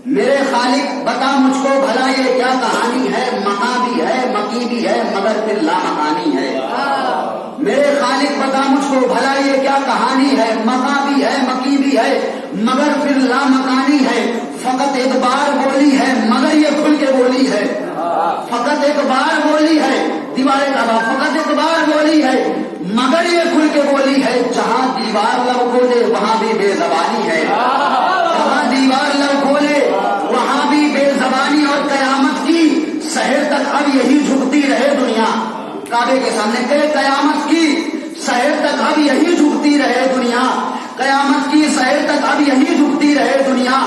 میرے خالق بتا مجھ کو بھلا یہ کیا کہانی ہے، مکاں بھی ہے مکی بھی ہے مگر پھر لامکانی ہے۔ میرے خالق بتا مجھ کو بھلا یہ کیا کہانی ہے، مکاں بھی ہے مکی بھی ہے مگر پھر لامکانی ہے۔ فقط ایک بار بولی ہے مگر یہ کھل کے بولی ہے، فقط ایک بار بولی ہے دیوار کعبہ، فقط ایک بار بولی ہے مگر یہ کھل کے بولی ہے۔ جہاں دیوار لب کھولے وہاں بھی بے زبانی ہے، جہاں دیوار لب کھولے وہاں بھی بے زبانی، اور قیامت کی سحر تک اب یہی جھکتی رہے دنیا کعبے کے سامنے، کہ قیامت کی سحر تک اب یہی جھکتی رہے دنیا، قیامت کی سحر تک اب یہی جھکتی رہے دنیا۔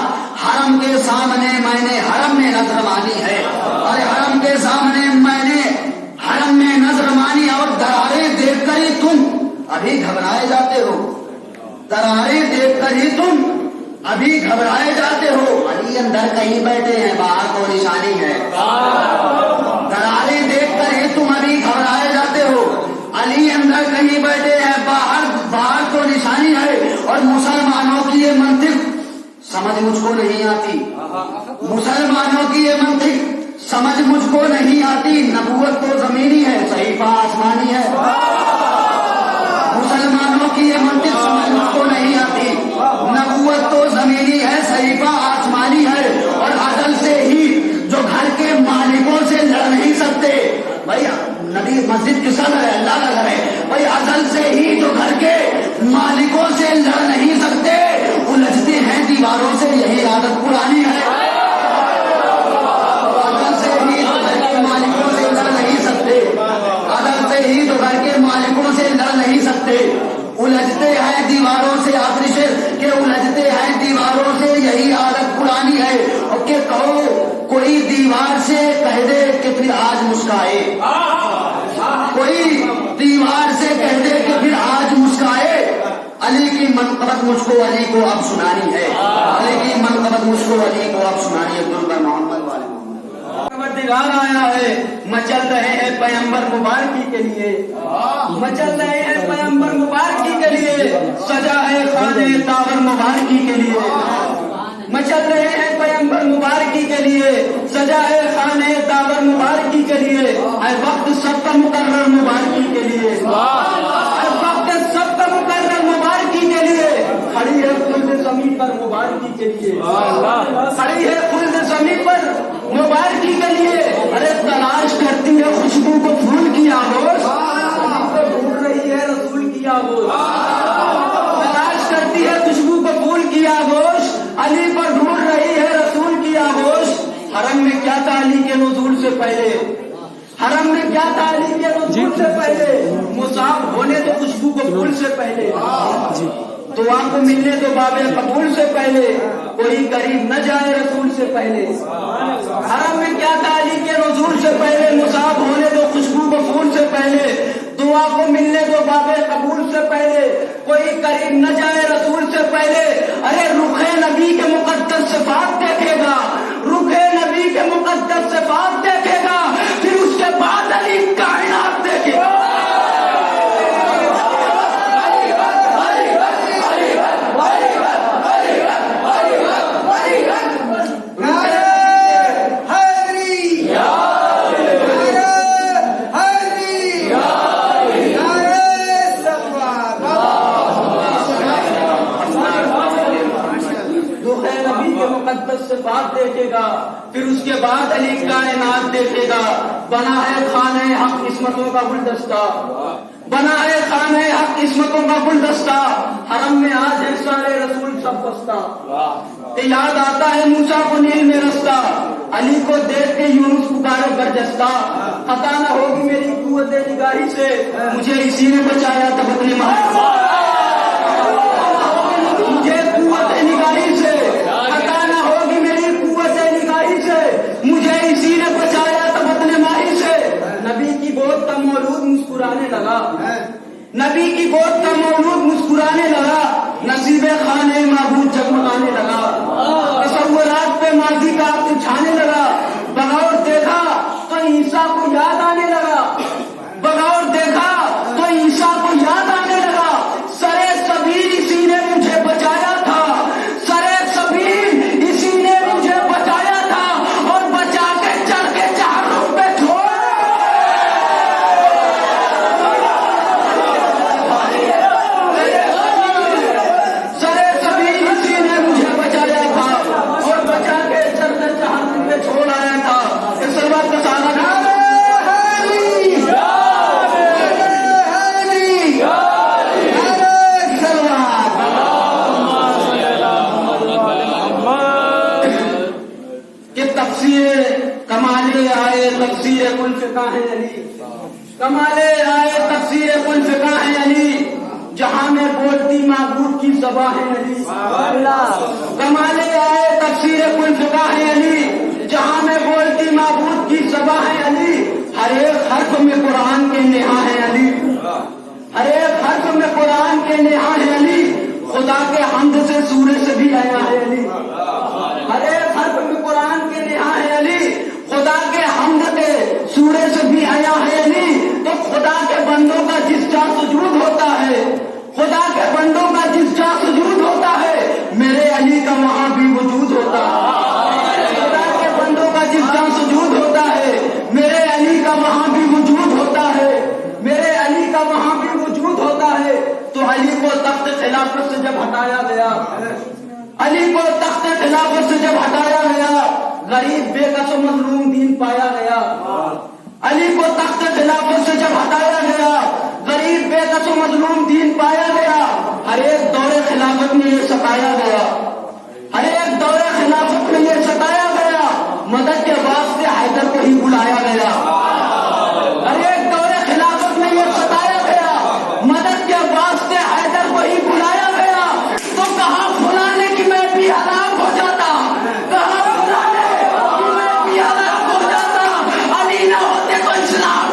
حرم کے سامنے میں نے حرم میں نظر مانی ہے، اور حرم کے سامنے میں نے حرم میں نظر مانی، اور دراریں دیکھ کر ہی تم ابھی گھبرائے جاتے ہو، دراریں دیکھ کر ہی تم ابھی گھبرائے جاتے ہو۔ علی اندر کہیں بیٹھے ہیں باہر کو نشانی ہے، دراریں دیکھ کر ہی تم ابھی گھبرائے جاتے ہو۔ علی اندر کہیں بیٹھے ہیں باہر کو نشانی ہے، اور مسلمانوں کی یہ منطق سمجھ مجھ کو نہیں آتی، مسلمانوں کی یہ منطق سمجھ مجھ کو نہیں آتی۔ نبوت تو زمینی ہے صحیفہ آسمانی ہے، مسلمانوں کی یہ منطق سمجھ مجھ کو نہیں آتی۔ نبوت تو زمینی ہے صحیفہ آسمانی ہے، اور ازل سے ہی جو گھر کے مالکوں سے لڑ نہیں سکتے، بھائی نبی مسجد کس کا گھر ہے؟ اللہ کا گھر ہے بھائی، ازل سے ہی جو گھر کے مالکوں سے لڑ نہیں سکتے الجھتے ہیں دیواروں سے، یہی عادت پرانی ہے۔ ازل سے ہی جو گھر کے مالکوں سے لڑ نہیں سکتے، ازل سے ہی جو گھر کے مالکوں سے لڑ نہیں سکتے الجھتے ہیں دیواروں سے، آخر کہ الجھتے ہیں دیواروں سے، یہی عادت پرانی ہے۔ اور کہ کہو کوئی دیوار سے کہہ دے کہ پھر آج مسکائے، کوئی دیوار سے کہہ دے کہ پھر آج مسکائے۔ علی کی منقبت مجھ کو علی کو اب سنانی ہے، علی کی منقبت مجھ کو علی کو اب سنانی ہے۔ درود محمد والے خبردار آیا ہے، مچل رہے ہیں پیغمبر مبارکی کے لیے، مچل رہے ہیں پیغمبر مبارکی کے لیے، سجا ہے خانے داور مبارکی کے لیے، مچل رہے ہیں پیغمبر مبارکی کے لیے، سجا ہے خانے داور مبارکی کے لیے، اے وقت سب کا مقرر مبارکی کے لیے، اے وقت سب کا مقرر مبارکی کے لیے، کھڑی ہے خلد زمین پر مبارکی کے لیے، کھڑی ہے خلد زمین پر مبارکی کے لیے۔ ارے تلاش کرتی ہے خوشبو کو پھول کی آغوش، ڈھونڈ رہی ہے رسول کی آغوش، تلاش کرتی ہے خوشبو کو پھول کی آغوش، علی پر ڈھونڈ رہی ہے رسول کی آغوش۔ حرم میں کیا تھا علی کے نزول سے پہلے، حرم میں کیا تھا علی کے نزول سے پہلے، مصاب ہونے تو خوشبو کو پھول سے پہلے، دعا کو ملنے تو باب قبول سے پہلے، کوئی قریب نہ جائے رسول سے پہلے۔ حرم میں کیا تھا علی کے نزول سے پہلے، مصاب ہونے تو خوشبو کو پھول سے پہلے، دعا کو ملنے تو باب قبول سے پہلے، کوئی قریب نہ جائے رسول سے پہلے۔ ارے رخ نبی کے مقدس صفات دیکھے گا، رخ نبی کے مقدس صفات دیکھے گا، پھر اس کے بعد علی کائنات دیکھے گا۔ صفات دیکھے گا، پھر اس کے بعد علی کائنات دیکھے گا۔ بنا ہے خانہ حق عصمتوں کا گلدستہ، بنا ہے خانہ حق عصمتوں کا گلدستہ، حرم میں آج ہے سارے رسول سب بستہ۔ یاد آتا ہے موسیٰ کو نیل میں رستہ، علی کو دیکھ کے یونس پکارے برجستہ۔ خطا نہ ہوگی میری قوت نگاہی سے، مجھے اسی نے بچایا تب اپنے ماں، مجھے قوت نگاہی سے، خطا نہ ہوگی میری قوت نگاہی سے، مجھے اسی نے بچایا تب اپنے ماہی سے۔ نبی کی گود کا مولود مسکرانے لگا، نبی کی گود کا مولود مسکرانے لگا، نصیب خانے معبود جگمگانے لگا، تصورات پہ ماضی کا آپ چھانے لگا۔ بغور دیکھا تو عیسیٰ کو یاد آنے لگا، بغور دیکھا تو عیسیٰ کو یاد آنے لگا۔ سرے سبیل اسی نے مجھے بچایا تھا، سرے سبیل اسی نے مجھے کمالے آئے تفسیر کل فقہ ہے علی، جہاں میں بولتی معبود کی زباں ہے علی۔ کمالے آئے تفسیر کل فقہ ہے علی، جہاں میں بولتی معبود کی زباں ہے علی۔ ہر ایک حرف میں قرآن کے نہا ہے علی، ہر ایک حرف میں قرآن کے نہا ہے علی۔ خدا کے حمد سے سورج سے بھی آیا ہے علی، ہر ایک حرف میں قرآن کے نہا ہے علی۔ خدا کے حمد سے سورج سے بھی آیا ہے علی۔ تو خدا کے بندوں کا جس جا سجود ہوتا ہے، خدا کے بندوں کا جس جا سجود ہوتا ہے، میرے علی کا وہاں بھی وجود ہوتا ہے۔ خدا کے بندوں کا جس جا سجود ہوتا ہے، میرے علی کا وہاں بھی وجود ہوتا ہے، میرے علی کا وہاں بھی وجود ہوتا ہے۔ تو علی کو تخت خلافت سے جب ہٹایا گیا، علی کو تخت خلافت سے جب ہٹایا گیا، غریب بے کس و مظلوم دین پایا گیا۔ علی کو تخت خلافت سے جب ہٹایا گیا، غریب بے کس و مظلوم دین پایا گیا۔ ہر ایک دور خلافت میں یہ ستایا گیا، ہر ایک دور خلافت میں یہ ستایا گیا، مدد کے واسطے حیدر کو ہی بلایا گیا۔ ہر ایک دور خلافت میں یہ ستایا گیا، مدد کے واسطے حیدر کو ہی بلایا گیا۔ تو کہاں فلانے کی میں بھی ہلاک ہو جاتا، کہاں فلانے کی میں بھی ہلاک ہو جاتا، علی نہ ہوتے تو اسلام۔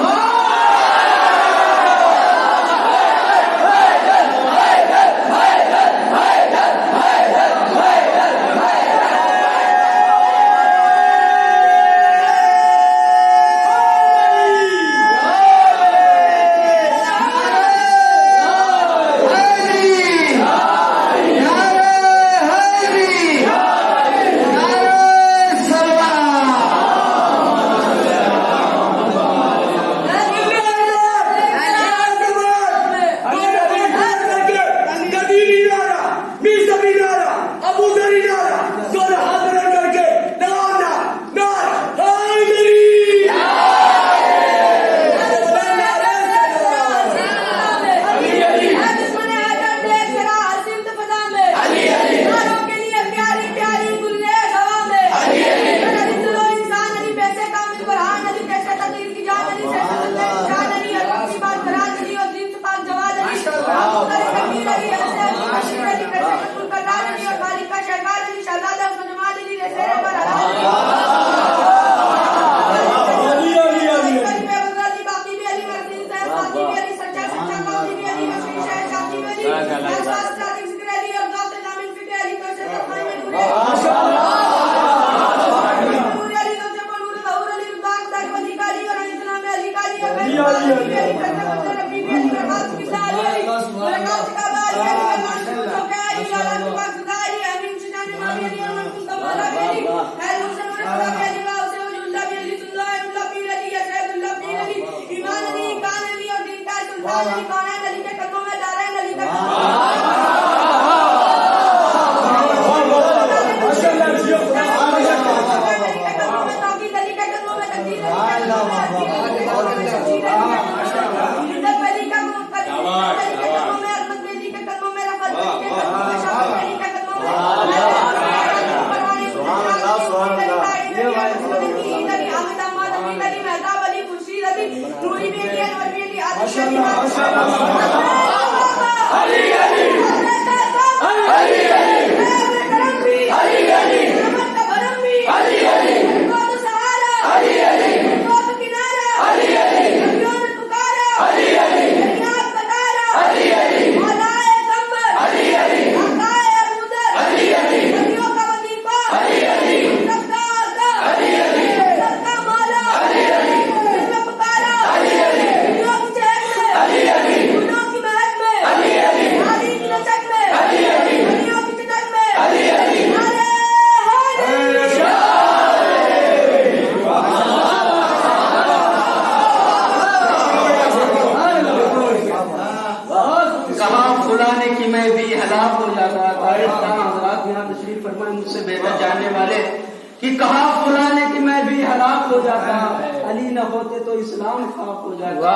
علی نہ ہوتے تو اسلام خاک ہو جاتا۔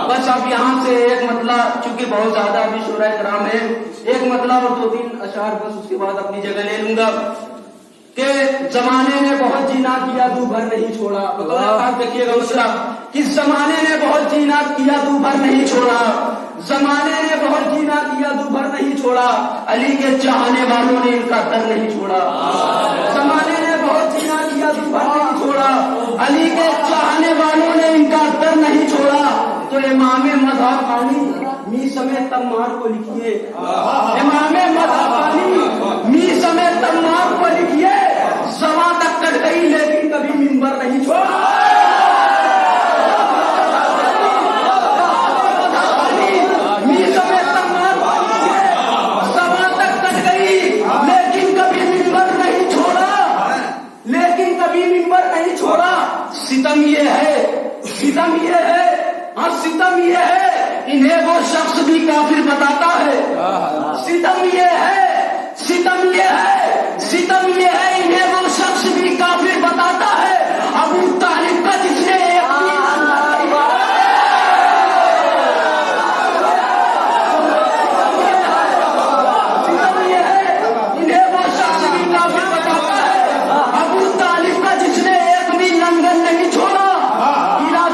بس اب یہاں سے ایک مطلب، چونکہ بہت زیادہ ابھی شورا کرام ہے، ایک مطلب اور 2-3 اشعار بس، اس کے بعد اپنی جگہ لے لوں گا کہ زمانے نے بہت جینا کیا تو گھر نہیں چھوڑا۔ دیکھیے گا مسئلہ کہ زمانے نے بہت جینا کیا تو بھر نہیں چھوڑا، زمانے نے بہت جینا کیا تو بھر نہیں چھوڑا، علی کے چاہنے والوں نے ان کا در نہیں چھوڑا، زمانے نے بہت جینا کیا تو بھر نہیں چھوڑا، علی کے چاہنے والوں نے ان کا در نہیں چھوڑا۔ تو امام مذہب خانی می سمیت تمار کو لکھیے، امام مذہب خانی می سمیت تمار کو لکھیے، زبان تک کٹ گئی لیکن کبھی منبر نہیں چھوڑا۔ ستم یہ ہے، ستم یہ ہے، اور ستم یہ ہے انہیں وہ شخص بھی کافر بتاتا ہے، ستم یہ ہے، ستم یہ ہے، ستم یہ ہے انہیں وہ شخص بھی کافر بتاتا ہے۔ ابو طالب کا جس نے ستم یہ ہے انہیں وہ شخص بھی کافر بتاتا ہے۔ ابو طالب کا جس نے لنگر نہیں چھوڑا، گرا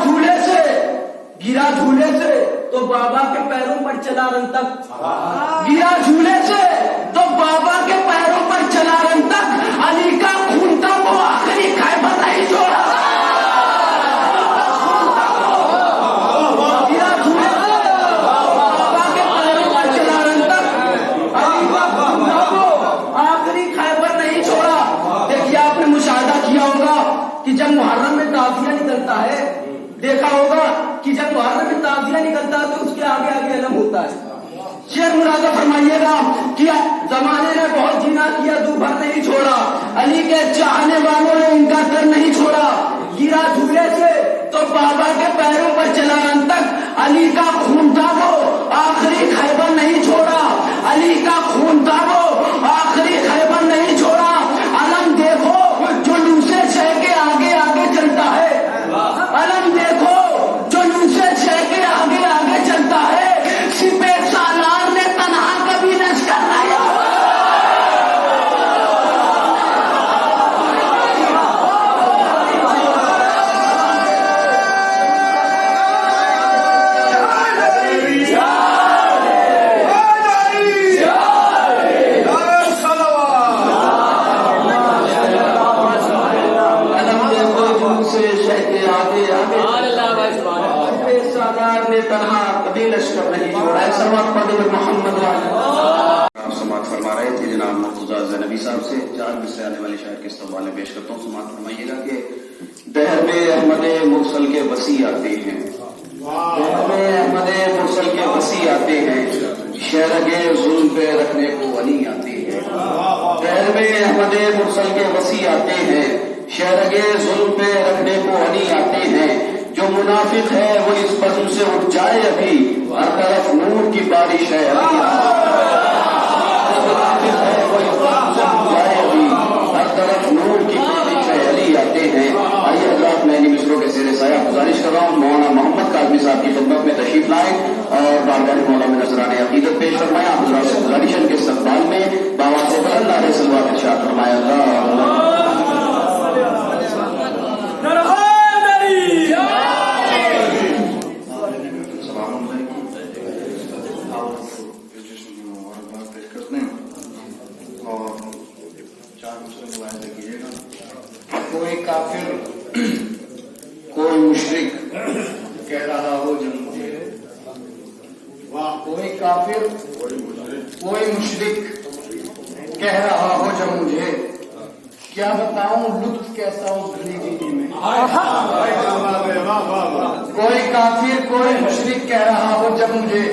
جھولے سے تو بابا کے پیروں پر چلا رن تک، گرا جھولے سے تو بابا کے پیروں پر چلا رن تک، علی کا خون تھا وہ آخری خیبر نہیں چھوڑا۔ گرا جھولے سے بابا کے پیروں پر چلا رن تک، علی کا خون تھا وہ آخری خیبر نہیں چھوڑا۔ دیکھیے آپ نے مشاہدہ کیا ہوگا کہ جب محرم میں تعزیہ نکلتا ہے، دیکھا ہوگا کہ جب محرم میں تعزیہ نکلتا ہے تو اس کے آگے آگے علم ہوتا ہے۔ شعر مراجعہ فرمائیے گا کہ زمانے نے بہت جینا کیا دو بھر نہیں چھوڑا، علی کے چاہنے والوں نے ان کا در نہیں چھوڑا، گرا جھولے سے تو بابا کے پیروں پر چلا رن تک، علی کا خون تھا وہ آخری خیبر نہیں چھوڑا، علی کا خون تھا وہ آخری خیبر نہیں چھوڑا۔ علم دیکھو جو لو سے شہ کے آگے آگے چلتا ہے، علم دیکھو جو لو سے شہ کے آگے آگے چلتا ہے، سپہ سالار نے تنہا کبھی لشکر نہیں۔ تنہا کبھی لشکر نہیں چھوڑا۔ محمد سماعت فرما رہے تھے جناب مرتضیٰ زینبی صاحب سے، 4 مصرے آنے والے شاعر کے استقبال میں پیش کرتا ہوں۔ سماعت فرمائیے گا کہ دہر میں احمد مرسل کے وسیع آتے ہیں، دہر میں احمد مرسل کے وسیع آتے ہیں، شہرگے ظلم پہ رکھنے کو علی آتے ہیں، دہر میں احمد مرسل کے وسیع آتے ہیں، شہرگے ظلم پہ رکھنے کو علی آتے ہیں۔ جو منافق ہے وہ اس بزم سے اٹھ جائے ابھی، ہر طرف نور کی بارش ہے علی، جو منافق ہے وہ اس بزم سے اٹھ جائے ابھی، ہر طرف نور کی بارش ہے علی آتے ہیں۔ آئیے حضرات میں انہیں مصروں کے زیر سایہ گزارش کر رہا ہوں مولانا محمد کاظمی صاحب کی خدمت میں تشریف لائیں اور بارگاہ مولا میں نذرانِ عقیدت پیش فرمائیں۔ حضرات سے گزارش کے استقبال میں بابا سے بلند نعرے سلوات ارشاد فرمائے اللہ کوئی کافر کوئی مشرک کہہ رہا ہو جب مجھے، کوئی کافر کوئی مشرک کہہ رہا ہو جب مجھے، کیا بتاؤں لطف کیسا اس گھڑی جینے میں۔ کوئی کافر کوئی مشرک کہہ رہا ہو جب مجھے،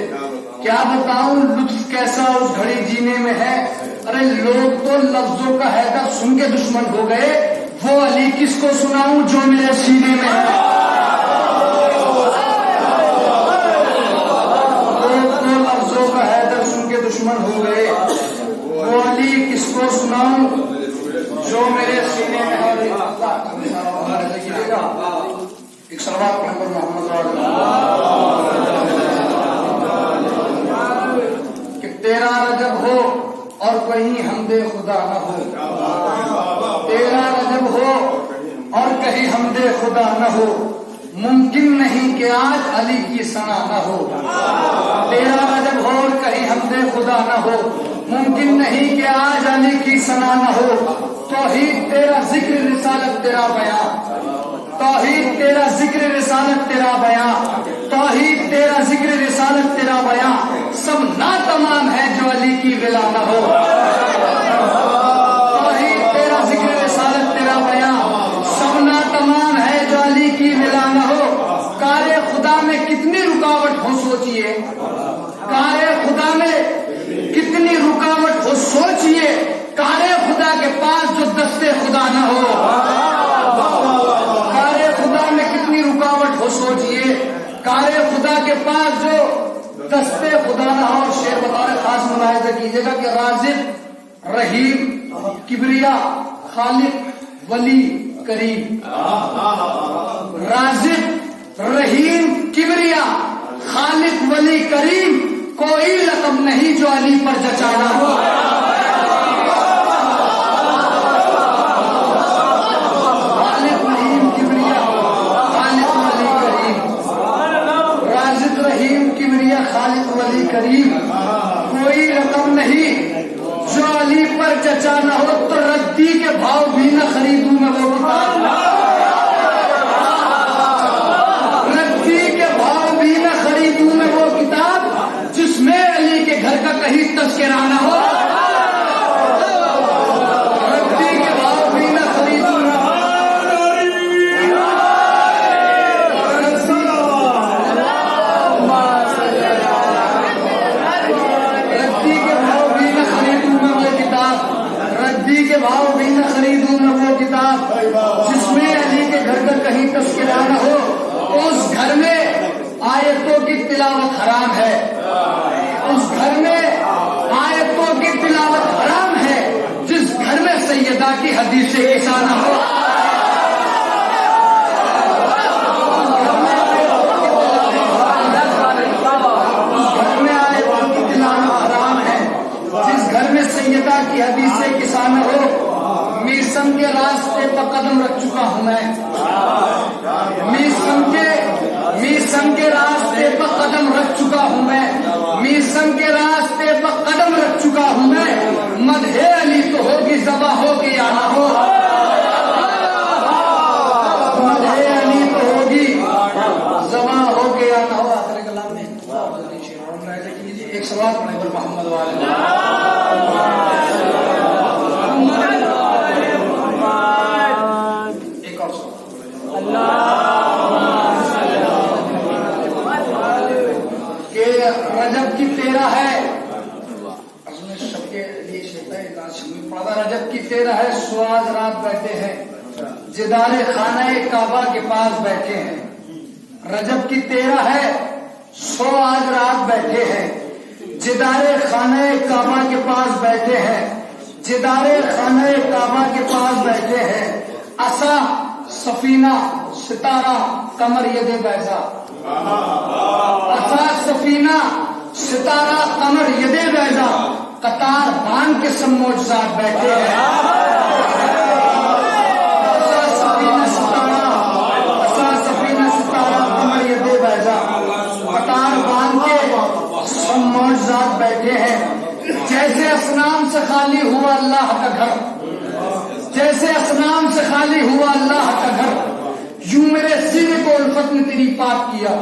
کیا بتاؤں لطف کیسا اس گھڑی جینے میں ہے۔ ارے لوگ تو لفظوں کا حیدر سن کے دشمن ہو گئے، وہ علی کس کو سناؤں جو میرے سینے میں ہے۔ لوگ تو لفظوں کا حیدر سن کے دشمن ہو گئے، وہ علی کس کو سناؤں جو میرے سینے میں ہے۔ ایک صلوات پڑھ کر محمد کہ تیرا رجب ہو اور کہیں حمد خدا نہ ہو، تیرا رجب ہو اور کہیں حمد خدا نہ ہو، ممکن نہیں کہ آج علی کی ثنا نہ ہو، تیرا رجب ہو اور کہیں حمد خدا نہ ہو، ممکن نہیں کہ آج علی کی ثنا نہ ہو، توحید تیرا ذکر رسالت تیرا بیان، توحید تیرا ذکر رسالت تیرا بیان، توحید تیرا ذکر رسالت تیرا بیان، سب ناتمام ہے جو علی کی ولا نہ ہو، توحید تیرا ذکر رسالت تیرا بیان، سب ناتمام ہے جو علی کی ولا نہ ہو، کار خدا میں کتنی رکاوٹ ہو سوچئے، کار خدا میں کتنی رکاوٹ ہو سوچئے، کار خدا کے پاس جو دستے خدا نہ ہو، کار خدا میں کتنی رکاوٹ ہو سوچئے، کار خدا کے پاس جو دستے خدا نہ ہو۔ شعر بطور خاص ملاحظہ کیجیے گا کہ رازق، رحیم، کبریا، خالق، ولی، کریم، رازق، رحیم، کبریا، خالق، ولی، کریم، کوئی لقب نہیں جو علی پر جچانا ہو، خالق، رحیم، کبریا، خالق، ولی، کریم، رازق، رحیم، کبریا، خالق، ولی، کریم، کوئی رقم نہیں جو علی پر جچانا ہو، تو ردی کے بھاؤ بھی نہ خریدوں میں وہ کتاب، ردی کے بھاؤ بھی نہ خریدوں میں وہ کتاب جس میں علی کے گھر کا کہیں تذکرہ نہ ہو، ردی کے بھاؤ بھی نہ خریدوں میں ردی کے بھاؤ بھی نہ خریدوں میں وہ کتاب جس میں علی کے گھر کا کہیں تذکرہ نہ ہو، اس گھر میں آیتوں کی تلاوت حرام ہے، اس گھر میں آیتوں کی تلاوت حرام ہے، جس گھر میں سیدہ کی حدیث قصہ نہ ہو، جس گھر میں سیدہ کی حدیث قصہ نہ ہو۔ میسم کے راستے پر قدم رکھ چکا ہوں میں، میسم کے راستے پر قدم رکھ چکا ہوں میں، میسم کے راستے پر قدم رکھ چکا ہوں میں، مدح علی تو ہوگی زباں ہو کے یا نہ ہو، مدح علی تو ہوگی زباں ہو کے یا نہ ہو۔ آخر کلام میں ایک سوال پڑھے پر محمد والے ایک اور سوال کہ رجب کی 13 ہے، سب کے لیے پڑھا، رجب کی 13 ہے، سواز رات بیٹھے ہیں، جدار خانہ کعبہ کے پاس بیٹھے ہیں، رجب کی 13 ہے، سو آج رات بیٹھے ہیں، جدار خانہ کعبہ کے پاس بیٹھے ہیں، جدار خانہ کعبہ کے پاس بیٹھے ہیں، عصا، سفینہ، ستارہ، قمر، ید بیضا، عصا، سفینہ، ستارہ، قمر، ید بیضا، قطار باندھ کے سب معجزات بیٹھے ہیں، عصا، سفینہ، ستارہ، قمر، ید بیضا، قطار باندھ کے سب معجزات بیٹھے ہیں، جیسے اصنام سے خالی ہوا اللہ کا گھر، جیسے اصنام سے خالی ہوا اللہ کا گھر، یوں میرے سینے کو الفت نے تیری پاک کیا،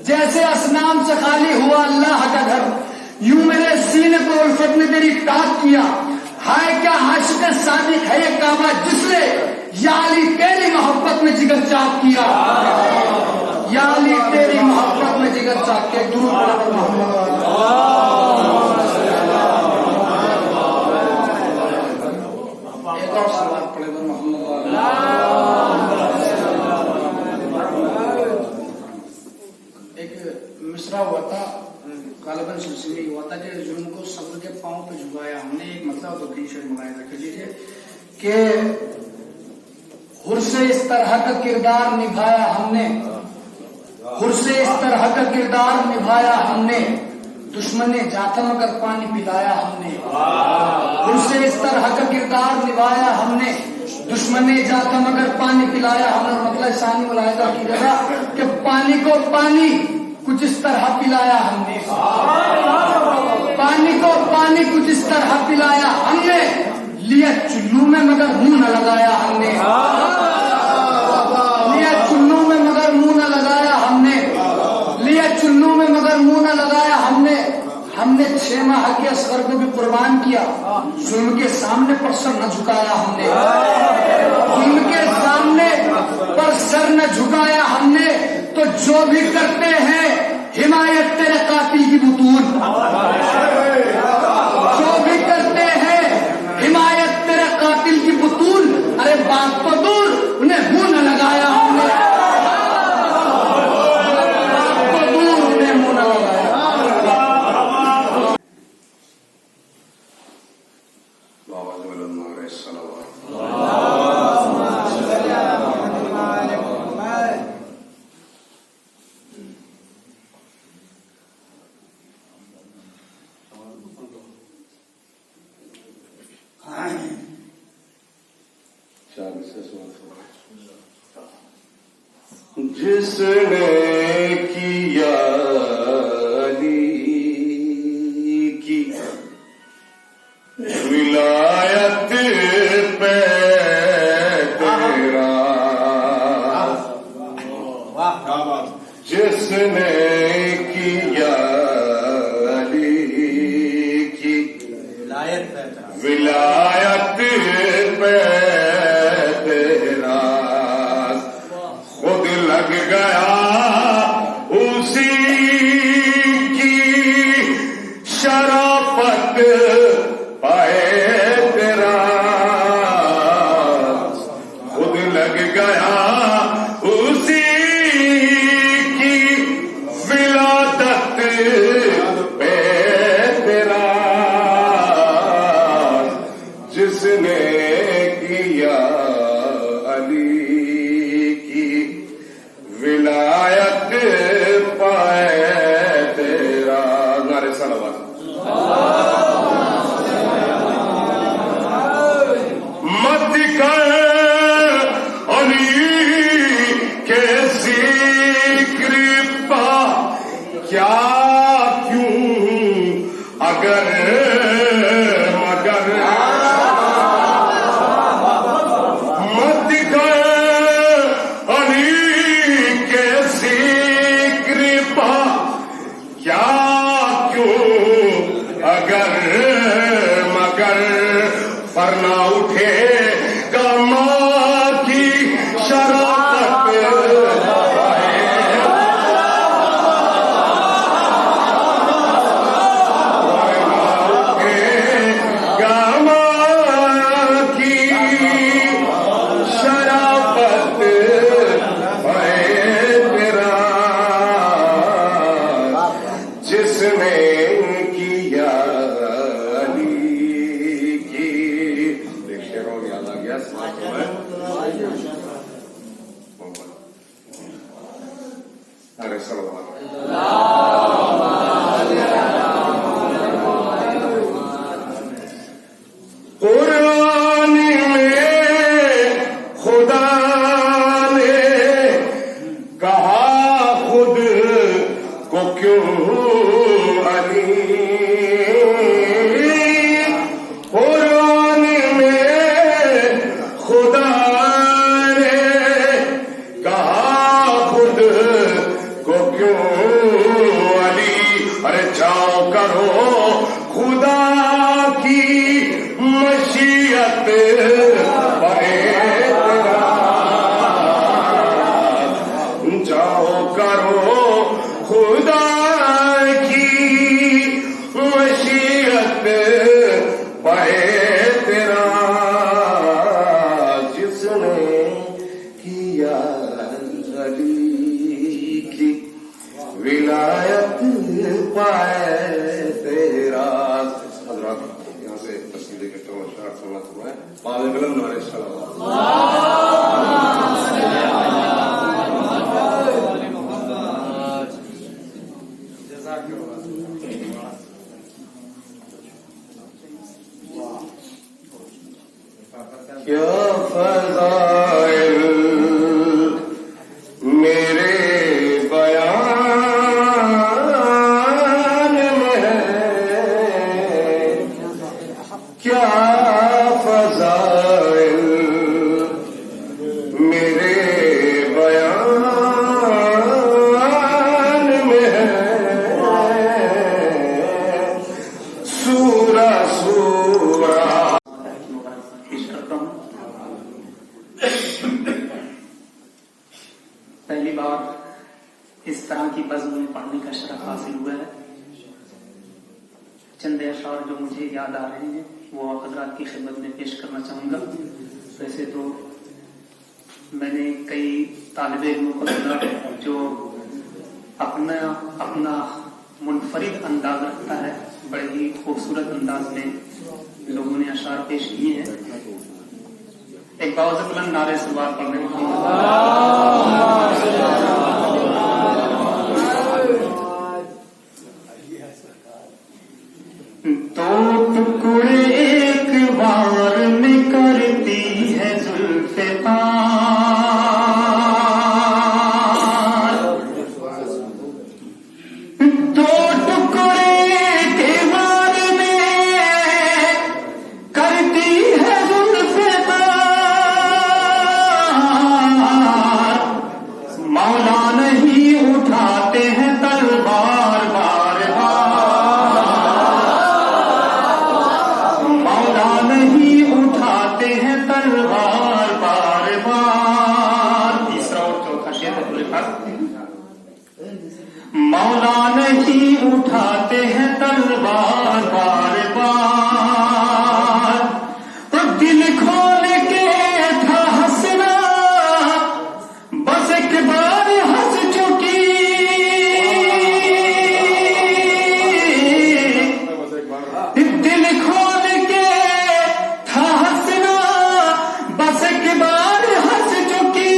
جیسے اصنام سے خالی ہوا اللہ کا گھر، یوں میرے سینے کو الفت نے تیری پاک کیا، ہائے کیا عاشق صادق ہے یہ کعبہ جس نے یا علی تیری محبت میں جگر چاک کیا، یا علی تیری محبت میں جگر چاک کے درود پر محمد ایک اور سوال پڑے گا محمد ایک مصرع ہوا تھا، غالباً سلسلے ہوا تھا کہ ظلم کو صبر کے پاؤں پہ جھکایا ہم نے، ایک مطلب تو تین شعر ملاحظہ کر لیجیے کہ حر سے اس طرح کا کردار نبھایا ہم نے، حر سے اس طرح کا کردار نبھایا ہم نے، دشمن نے جاتا مگر پانی پلایا ہم نے، حر سے اس طرح کا کردار نبھایا ہم نے، دشمن نے جاتا مگر پانی پلایا ہم نے مطلب ثانی ملاحظہ کی جگہ کہ پانی کو پانی کچھ اس طرح پلایا ہم نے پانی کو پانی کچھ اس طرح پلایا ہم نے لیا چلو میں مگر منہ نہ لگایا ہم نے لیا چلو میں مگر منہ نہ لگایا ہم نے لیا چلو میں مگر منہ نہ لگایا ہم نے 6 ماہ کے اصغر کو بھی قربان کیا ظلم کے سامنے پر سر نہ جھکایا ہم نے ظلم کے سامنے پر سر نہ جھکایا ہم نے تو جو بھی کرتے ہیں حمایت تیرے قاتل کی بطون جو بھی کرتے ہیں حمایت تیرے قاتل کی بطون ارے بات تو دور انہیں منہ نہ لگایا ہم نے بات تو دور انہیں منہ نہ لگایا جس نے کیا علی کی ولایت پہ تیرا جس نے کیا علی کی ولایت پہ تیرا خود لگ گیا اسی کی شرافت پائے تیرا خود لگ گیا اسی کی ولادت پہ تیرا جس نے کیا علی کی ولایت پائے تیرا نعرے صلوات مت کر علی کے ذکر پا کیا کیوں اگر مگر مت کر علی کے ذکر پا کیا کیوں اگر مگر فرنا اٹھے کما کی شرافت جس نے کیا علی کی شعر ہو گیا آ گیا ارے صلوات قرآن میں خدا نے کہا خود کو کیوں علی قرآن میں خدا نے کہا خود کو کیوں علی ارے جاؤ کرو خدا کی مشیت جاؤ کرو خدا کی مشیت پائے تیرا جس نے کیا علی کی ولایت پائے تیرا حضرات یہاں سے تصویر کے تو شعر سننا تو ہے پاوے قلم نعرے صلوات کیا فضائل میرے بیان میں ہے، کیا فضائل میرے بیان میں ہے، سورہ سورہ پیش کرتا ہوں۔ پہلی بار اس طرح کی بزم میں پڑھنے کا شرف حاصل ہوا ہے۔ چند اشعار جو مجھے یاد آ رہے ہیں وہ حضرات کی خدمت میں پیش کرنا چاہوں گا۔ ویسے تو میں نے کئی طالب علموں کو سنا جو اپنا منفرد انداز رکھتا ہے، بڑے ہی خوبصورت انداز میں لوگوں نے اشعار پیش کیے ہیں۔ ایک باوزہ بلند نعرے سلوات پڑھ رہے ہیں۔ تو ٹکڑے ایک بار میں کرتی ہے زلف تار، تو ٹکڑے کے بار میں کرتی ہے زلف تار، مولا نہیں اٹھاتے ہیں تلوار بار بار، مولا نہیں اٹھاتے ہیں تلوار بار بار۔ تیسرا اور چوتھا شعر ہے میرے پاس۔ مولا نہیں اٹھاتے ہیں تلوار بار بار، تو دل کھول کے تھا ہنسنا، بس ایک بار ہنس چکی، دل کھول کے تھا ہنسنا، بس ایک بار ہنس چکی،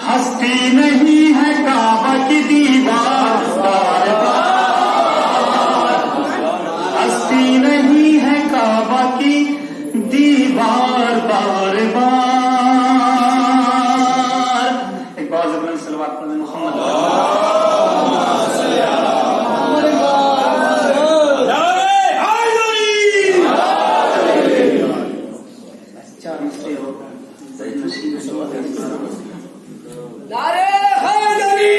ہستی نہیں ہے کعبہ کی دیوار بار بار، ہستی نہیں ہے کعبہ کی دیوار بار بار۔ ایک بار زبان صلوات پڑھ لیں محمد۔ چار مصرے ہو نشین صلوات۔ نعرے حیدری،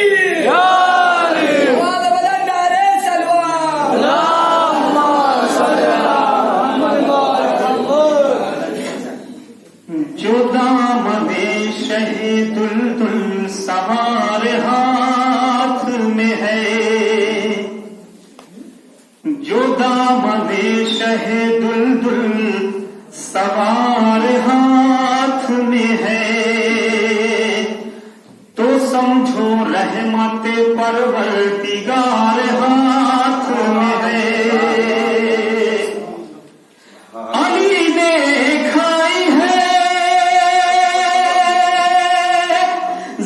آواز بلند نعرے سلوات۔ جو دامن شہید الدل سوار ہاتھ میں ہے، جو دامن شہید الدل سوار ہاتھ میں ہے، تو سمجھو رحمت پروردگار ہاتھ میں ہے۔ علی نے کھائی ہے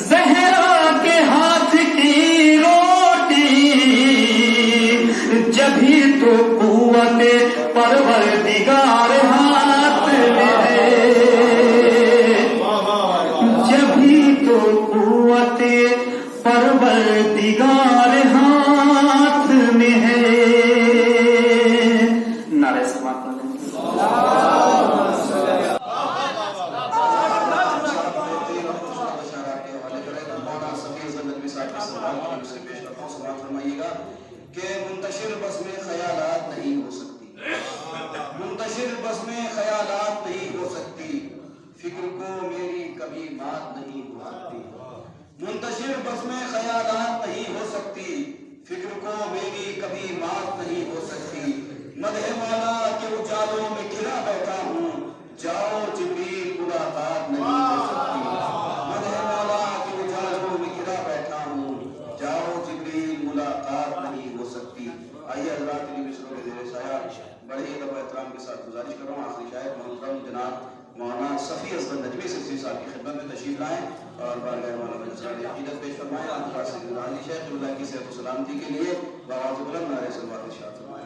زہرا کے ہاتھ کی روٹی، جبھی تو قوت پروردگار ہاتھ میں ہے، جبھی تو قوت پروردگار ہاتھ میں ہے۔ نعرہ سلوات پڑھ لیں۔ کہ منتشر بزمیں خیالات نہیں ہو سکتی، منتشر بزمیں خیالات نہیں ہو سکتی، فکر کو میری کبھی مات نہیں ہو سکتی، منتشر بزمیں خیالات نہیں ہو سکتی، فکر کو میری کبھی مات نہیں ہو سکتی، مدح مولا کے اجالوں میں گھرا بیٹھا ہوں، جاؤ جبریل ملاقات نہیں ہو سکتی، مدح مولا کے اجالوں میں گھرا بیٹھا ہوں، جاؤ جبریل ملاقات نہیں ہو سکتی۔ آئیے حضرات علی مصروں کے زیر سایہ بڑے ہی ادب و احترام کے ساتھ گزارش کر رہا ہوں آخری شاعر محترم جناب مولانا صفی اصغر نجوی صفی صاحب کی خدمت میں تشریف لائیں اور بارگاہ مولانا نذرانی عقیدت پیش فرمائیں۔ آپ کا سید العالی شیخ اللہ کی صحت و سلامتی کے لیے بآواز بلند نعرہ صلوات ارشاد فرمائیں۔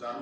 4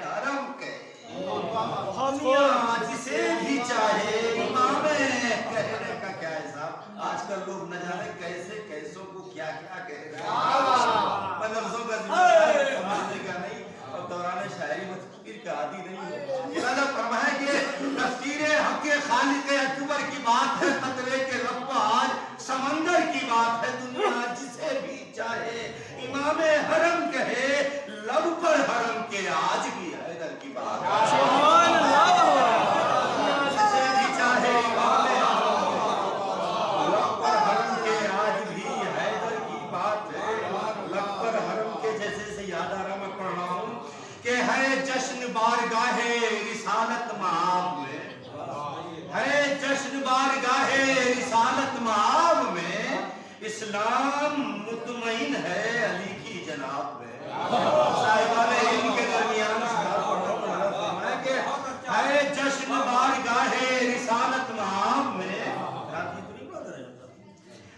حرم کہے دنیا جسے بھی چاہے امام کہنے کا کیا حساب. آج کل لوگ نہ جانے کیسے کیسوں کو کیا کیا کہہ رہے ہیں. میں لفظوں کا سمجھنے کا نہیں اور دوران شاعری میں تفسیر کا عادی نہیں ہوں. اللہ فرمایا کہ تفسیر حق خالق اکبر کی بات ہے, قطرے کے رب آج سمندر کی بات ہے. دنیا جسے بھی چاہے امام حرم کہے, لب پر حرم کے آج بھی حیدر کی بات ہے. جسے بھی چاہے امام لب پر حرم کے آج بھی حیدر کی بات ہے. لب پر حرم کے جیسے سے یاد آ رہا, میں پڑھ رہا ہوں کہ ہے جشن بارگاہ رسالت مآب میں, ہے جشن بارگاہ رسالت مآب میں, اسلام مطمئن ہے علی کی جناب میں. صاحبان علم کے درمیان ہے جشن بارگاہ رسالت مآب میں,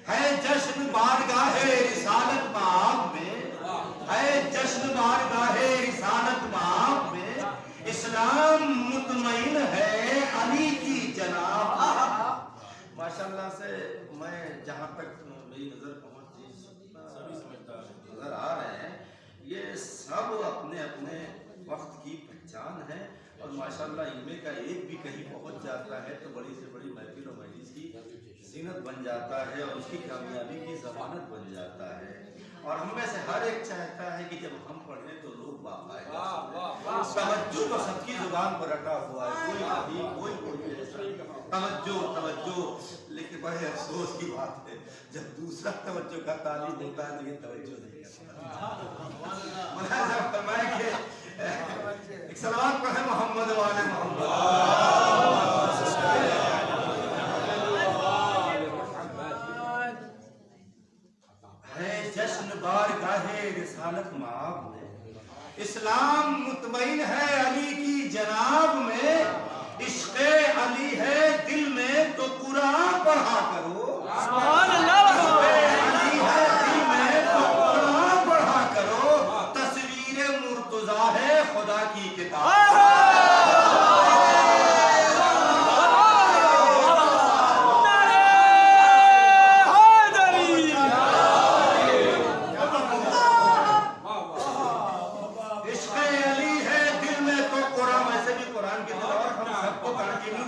ہے جشن بارگاہ رسالت مآب میں, ہے جشن بارگاہ رسالت مآب میں, اسلام مطمئن ہے علی کی جناب. ماشاءاللہ سے میں جہاں تک میری نظر پہنچی نظر آ رہے ہیں, یہ سب اپنے اپنے وقت کی پہچان ہے. اور ماشاءاللہ ان میں کا ایک بھی کہیں پہنچ جاتا ہے تو بڑی سے بڑی محفل و مجلس کی زینت بن جاتا ہے اور اس کی کامیابی کی ضمانت بن جاتا ہے. اور ہم میں سے ہر ایک چاہتا ہے کہ جب ہم پڑھیں تو لوگ باقاعدہ توجہ تو سب کی زبان پر رٹا ہوا ہے, کوئی کبھی کوئی توجہ توجہ, لیکن بڑے افسوس کی بات ہے جب دوسرا توجہ کا تعلیم ہوتا ہے تو یہ توجہ نہیں کرتا. مولانا صاحب فرمائے کہ ایک صلوات پڑھیں محمد والے محمد. ہے جشن بارگاہ رسالت مآب میں, اسلام مطمئن ہے علی کی جناب میں, عشق علی ہے دل میں تو قرآن پڑھا کرو. سبحان اللہ. علی ہے دل میں تو قرآن پڑھا کرو, تصویر مرتضیٰ ہے خدا کی کتاب.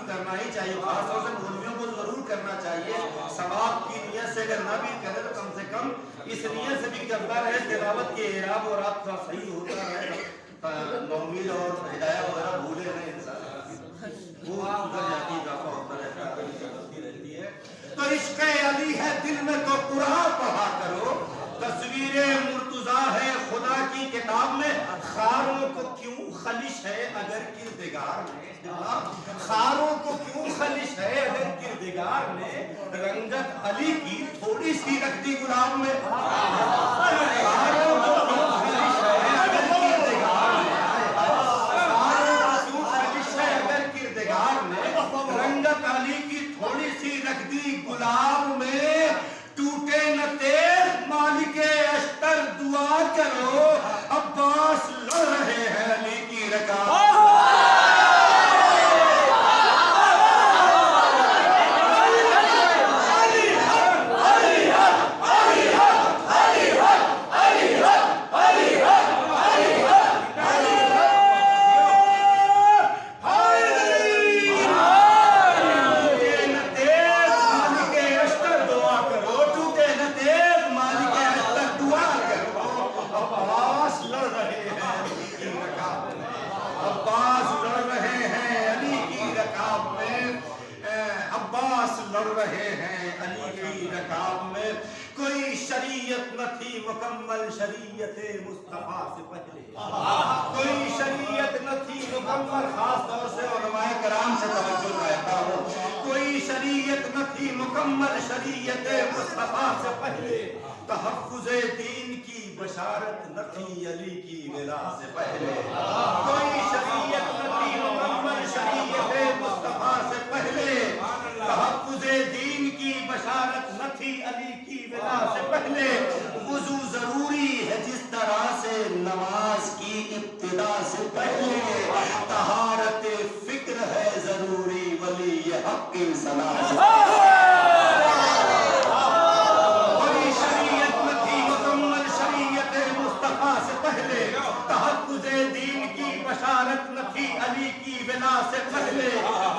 کرنا ہی چاہیے, خاص طور سے مولویوں کو ضرور کرنا چاہیے. ثواب کی نیت سے اگر نہ بھی کرے تو کم سے کم اس نیت سے بھی کرتا رہے, تلاوت کے اعراب اور آپ کا صحیح ہوتا رہے. نومیل اور ہدایہ وغیرہ بھولے رہے انسان, وہ ادھر جاتی اضافہ ہوتا رہتی ہے. تو عشق علی ہے دل میں تو قرآن پڑھا کرو, تصویر مرتضیٰ ہے خدا کی کتاب میں. خاروں کو کیوں خلش ہے اگر کردگار میں, خاروں کو کیوں خلش ہے اگر کردگار نے رنگت علی کی تھوڑی سی رکھ دی گلاب میں. خاروں کو کیوں خلش ہے اگر کردگار نے, خاروں کو کیوں خلش ہے اگر کردگار نے رنگت علی کی تھوڑی سی رکھ دی گلاب میں. ٹوٹے نہ تیر مالک اشتر دعا کرو, عباس لڑ رہے ہیں علی کی رکاب. کوئی شریعت نہ تھی مکمل شریعت مصطفیٰ سے پہلے, کوئی شریعت نہ تھی مکمل, خاص طور سے علماء کرام سے توجہ رہتا ہو, کوئی شریعت نہ تھی مکمل شریعت مصطفیٰ سے پہلے. تحفظ دین کی بشارت نہ تھی علی کی ولا سے پہلے, کوئی شریعت نہ تھی مکمل شریعت مصطفیٰ سے پہلے. تحفظ دین کی بشارت نہ تھی علی کی ولا سے پہلے. وضو ضروری ہے جس طرح سے نماز کی ابتدا سے پہلے، طہارت فکر ہے ضروری ولی حق کی صلاح سے کوئی شریعت نہ تھی مکمل شریعت مصطفیٰ سے پہلے، تحفظ دین کی بشارت نہ تھی علی کی ولا سے پہلے،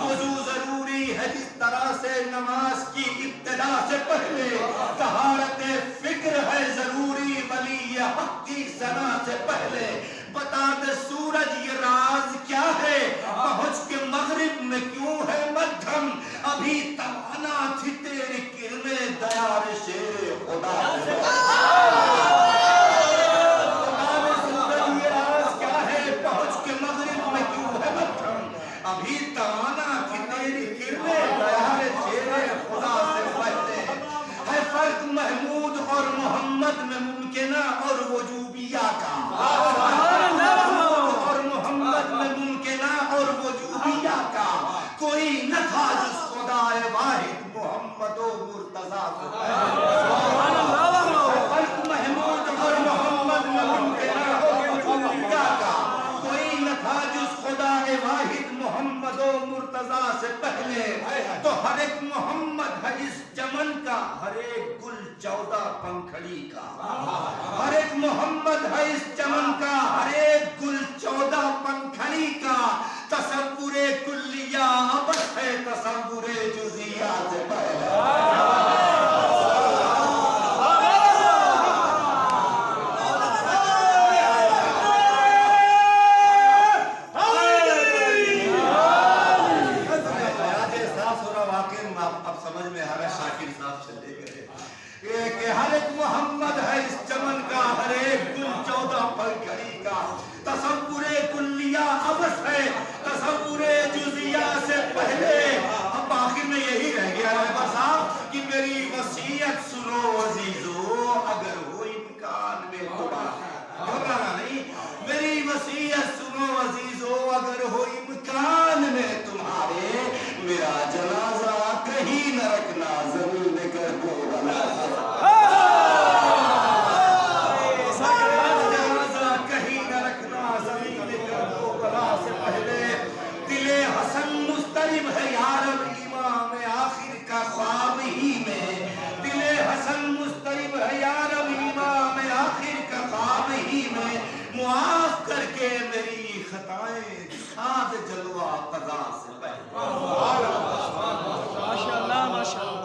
وضو ضروری ہے جس طرح سے نماز کی ابتدا سے پہلے، طہارت فکر ہے ضروری ولی حق کی ثنا سے پہلے، بتا دے سورج یہ راز کیا ہے، پہنچ کے مغرب میں کیوں ہے مدھم، ابھی توانا تھی تیری کرنیں دیار شیر خدا سے ابھی توانا تھی تیری کرنیں دیار شیر خدا سے پہلے، ہے فرق محمود اور محمد میں ممکنہ اور وجوبیہ کا، اور محمد میں ممکنہ اور وجوبیہ کا، کوئی نہ تھا جس خدا واحد محمد و مرتضیٰ سے پہلے، فرق محمود اور محمد میں ممکنہ اور وجوبیہ کا، کوئی نہ تھا جس خدا واحد محمد و مرتضیٰ سے پہلے، تو ہر ایک محمد ہے اس چمن کا، ہر ایک گل 14 پنکھڑی کا، ہر ایک محمد ہے اس چمن کا، ہر ایک گل 14 پنکھڑی کا، تصور کلیہ ابد ہے تصور جزیہ سے پہلے، کہ ہر ایک محمد ہے اس چمن کا، ہر ایک گل 14 پنکھڑی کا، تصور کلیہ ابس ہے تصور جزیہ سے پہلے، اب آخر میں یہی رہ گیا ہے بس آپ کہ میری وصیت سنو عزیزو، اگر ہو امکان میں گھبرانا نہیں، میری وصیت سنو عزیزو، اگر ہو امکان میں تمہارے، میرا جنازہ کہیں نہ رکھنا زمین کر دو حسن مضطرب ہے یارب امام آخر کا خواب ہی میں، دل حسن مضطرب ہے یارب امام آخر کا خواب ہی میں، معاف کر کے میری خطائیں کھاد جلوہ قضا سے پہلے۔ ماشاءاللہ ماشاءاللہ۔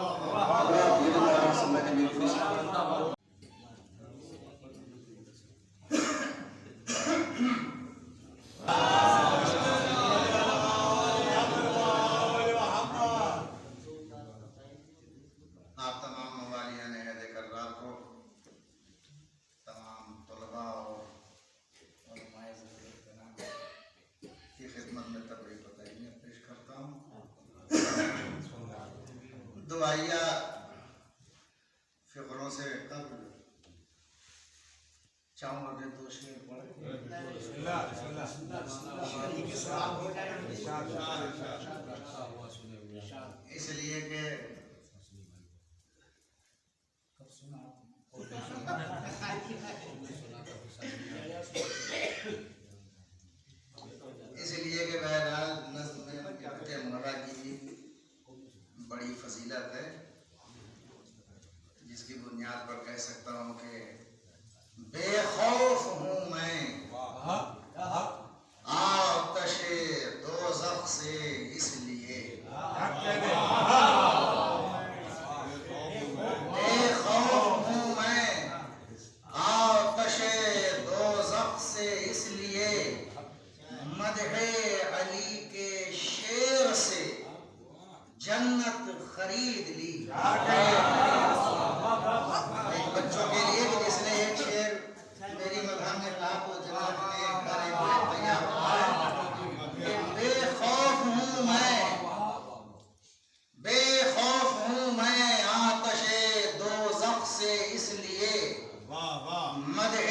دعائیہ فقروں سے قبل چاہوں گا کہ 2 شعر پڑھیں، اس لیے کہ بہرحال نظم میں مرہ کی بڑی فضیلت ہے، جس کی بنیاد پر کہہ سکتا ہوں کہ بے خوف ہوں میں آتش دوزخ سے اس لیے، بے خوف ہوں میں آتش دوزخ سے اس لیے، مدح علی کے شعر سے جنت خرید لی، ایک بچوں کے لیے جس نے ایک شعر میری مدح میں کہا تو جنت میں گھر تیار، بے خوف ہوں میں آتش دوزخ سے اس لیے، مدح